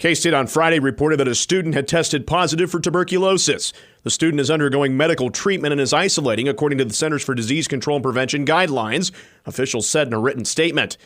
K-State on Friday reported that a student had tested positive for tuberculosis. The student is undergoing medical treatment and is isolating, according to the Centers for Disease Control and Prevention guidelines, officials said in a written statement.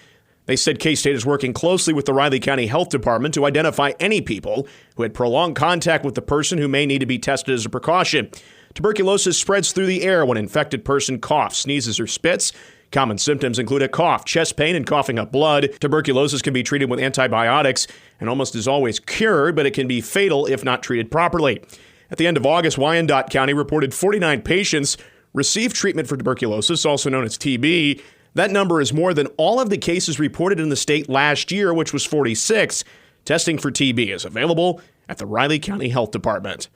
They said K-State is working closely with the Riley County Health Department to identify any people who had prolonged contact with the person who may need to be tested as a precaution. Tuberculosis spreads through the air when an infected person coughs, sneezes, or spits. Common symptoms include a cough, chest pain, and coughing up blood. Tuberculosis can be treated with antibiotics and almost is always cured, but it can be fatal if not treated properly. At the end of August, Wyandotte County reported 49 patients received treatment for tuberculosis, also known as TB. That number is more than all of the cases reported in the state last year, which was 46. Testing for TB is available at the Riley County Health Department.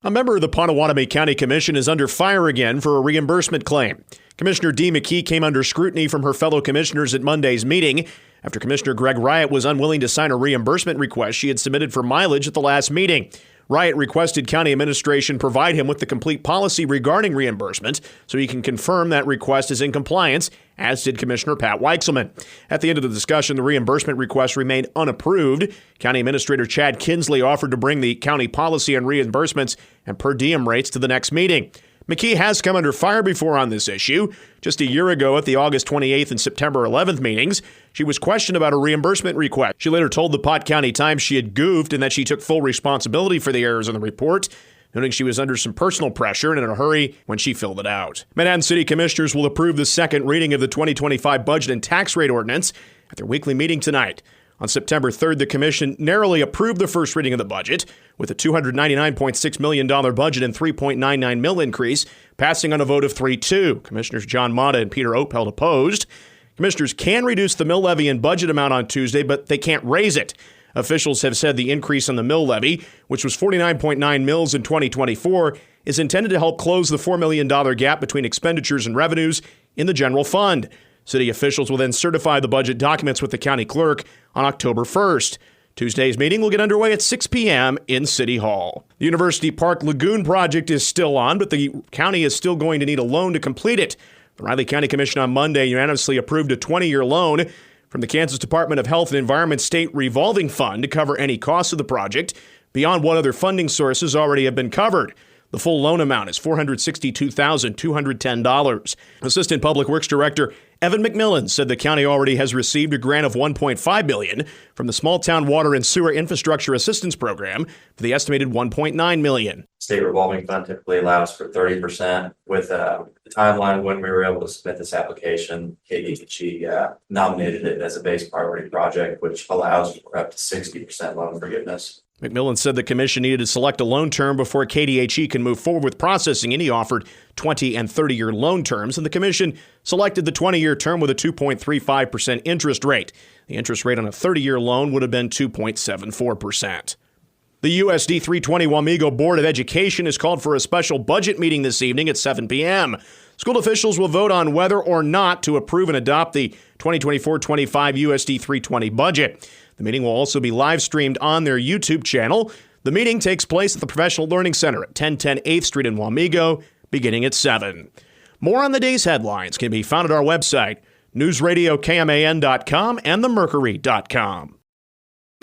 A member of the Potawatomi County Commission is under fire again for a reimbursement claim. Commissioner Dee McKee came under scrutiny from her fellow commissioners at Monday's meeting after Commissioner Greg Riot was unwilling to sign a reimbursement request she had submitted for mileage at the last meeting. Riot requested county administration provide him with the complete policy regarding reimbursement so he can confirm that request is in compliance, as did Commissioner Pat Weichselman. At the end of the discussion, the reimbursement request remained unapproved. County Administrator Chad Kinsley offered to bring the county policy on reimbursements and per diem rates to the next meeting. McKee has come under fire before on this issue. Just a year ago at the August 28th and September 11th meetings, she was questioned about a reimbursement request. She later told the Pot County Times she had goofed and that she took full responsibility for the errors in the report, noting she was under some personal pressure and in a hurry when she filled it out. Manhattan City Commissioners will approve the second reading of the 2025 budget and tax rate ordinance at their weekly meeting tonight. On September 3rd, the commission narrowly approved the first reading of the budget with a $299.6 million budget and $3.99 million increase, passing on a vote of 3-2. Commissioners John Mata and Peter Opelt opposed. Commissioners can reduce the mill levy and budget amount on Tuesday, but they can't raise it. Officials have said the increase on the mill levy, which was 49.9 mills in 2024, is intended to help close the $4 million gap between expenditures and revenues in the general fund. City officials will then certify the budget documents with the county clerk on October 1st. Tuesday's meeting will get underway at 6 p.m. in City Hall. The University Park Lagoon project is still on, but the county is still going to need a loan to complete it. The Riley County Commission on Monday unanimously approved a 20-year loan from the Kansas Department of Health and Environment State Revolving Fund to cover any costs of the project beyond what other funding sources already have been covered. The full loan amount is $462,210. Assistant Public Works Director Evan McMillan said the county already has received a grant of $1.5 billion from the Small Town Water and Sewer Infrastructure Assistance Program for the estimated $1.9 million. State revolving fund typically allows for 30%. With the timeline when we were able to submit this application, KDHE nominated it as a base priority project, which allows for up to 60% loan forgiveness. McMillan said the commission needed to select a loan term before KDHE can move forward with processing, and he offered 20 and 30-year loan terms, and the commission selected the 20-year term with a 2.35% interest rate. The interest rate on a 30-year loan would have been 2.74%. The USD 320 Wamego Board of Education has called for a special budget meeting this evening at 7 p.m. School officials will vote on whether or not to approve and adopt the 2024-25 USD 320 budget. The meeting will also be live streamed on their YouTube channel. The meeting takes place at the Professional Learning Center at 1010 8th Street in Wamego, beginning at 7. More on the day's headlines can be found at our website, newsradiokman.com and themercury.com.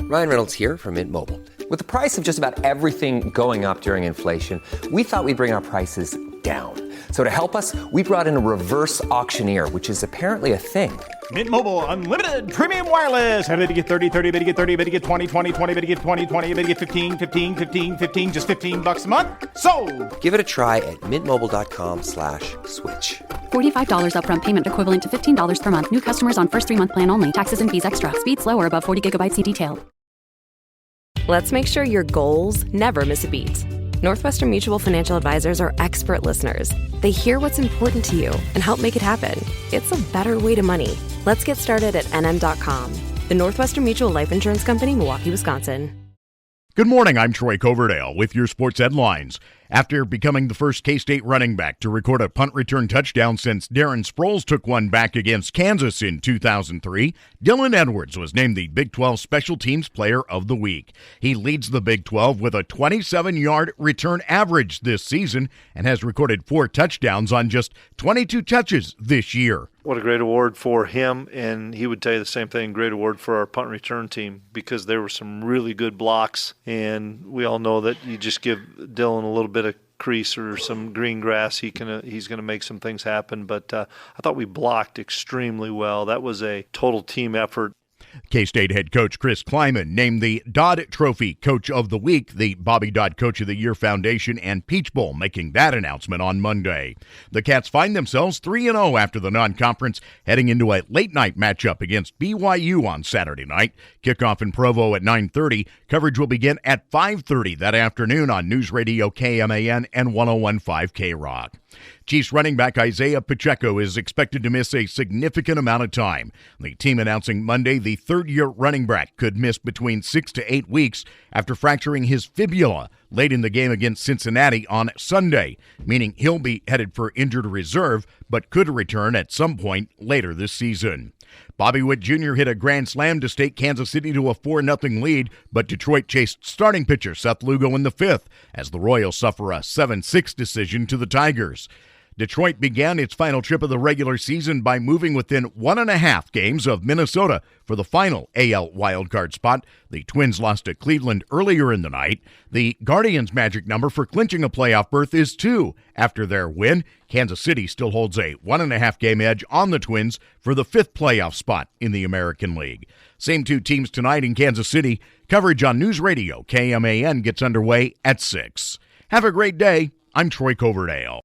Ryan Reynolds here from Mint Mobile. With the price of just about everything going up during inflation, we thought we'd bring our prices down. So to help us, we brought in a reverse auctioneer, which is apparently a thing. Mint Mobile Unlimited Premium Wireless. How to get 30, 30, bit to get 30, bit to get 20, 20, 20, bit to get 20, 20, bit to get 15, 15, 15, 15, just $15 a month? Sold! Give it a try at mintmobile.com/switch. $45 upfront payment equivalent to $15 per month. New customers on first 3-month plan only. Taxes and fees extra. Speed slower above 40 gigabytes. See detail. Let's make sure your goals never miss a beat. Northwestern Mutual Financial Advisors are expert listeners. They hear what's important to you and help make it happen. It's a better way to money. Let's get started at nm.com. The Northwestern Mutual Life Insurance Company, Milwaukee, Wisconsin. Good morning, I'm Troy Coverdale with your sports headlines. After becoming the first K-State running back to record a punt return touchdown since Darren Sproles took one back against Kansas in 2003, Dylan Edwards was named the Big 12 Special Teams Player of the Week. He leads the Big 12 with a 27-yard return average this season and has recorded 4 touchdowns on just 22 touches this year. What a great award for him, and he would tell you the same thing, great award for our punt and return team, because there were some really good blocks, and we all know that you just give Dylan a little bit of crease or some green grass, he's going to make some things happen. But I thought we blocked extremely well. That was a total team effort. K-State head coach Chris Kleiman named the Dodd Trophy Coach of the Week, the Bobby Dodd Coach of the Year Foundation, and Peach Bowl, making that announcement on Monday. The Cats find themselves 3-0 after the non-conference, heading into a late-night matchup against BYU on Saturday night. Kickoff in Provo at 9:30. Coverage will begin at 5:30 that afternoon on News Radio KMAN and 101.5 K-Rock. Chiefs running back Isaiah Pacheco is expected to miss a significant amount of time. The team announcing Monday the third-year running back could miss between 6 to 8 weeks after fracturing his fibula late in the game against Cincinnati on Sunday, meaning he'll be headed for injured reserve but could return at some point later this season. Bobby Witt Jr. hit a grand slam to stake Kansas City to a 4-0 lead, but Detroit chased starting pitcher Seth Lugo in the fifth as the Royals suffer a 7-6 decision to the Tigers. Detroit began its final trip of the regular season by moving within 1.5 games of Minnesota for the final AL wildcard spot. The Twins lost to Cleveland earlier in the night. The Guardians' magic number for clinching a playoff berth is 2. After their win, Kansas City still holds a 1.5 game edge on the Twins for the 5th playoff spot in the American League. Same two teams tonight in Kansas City. Coverage on News Radio KMAN gets underway at 6. Have a great day. I'm Troy Coverdale.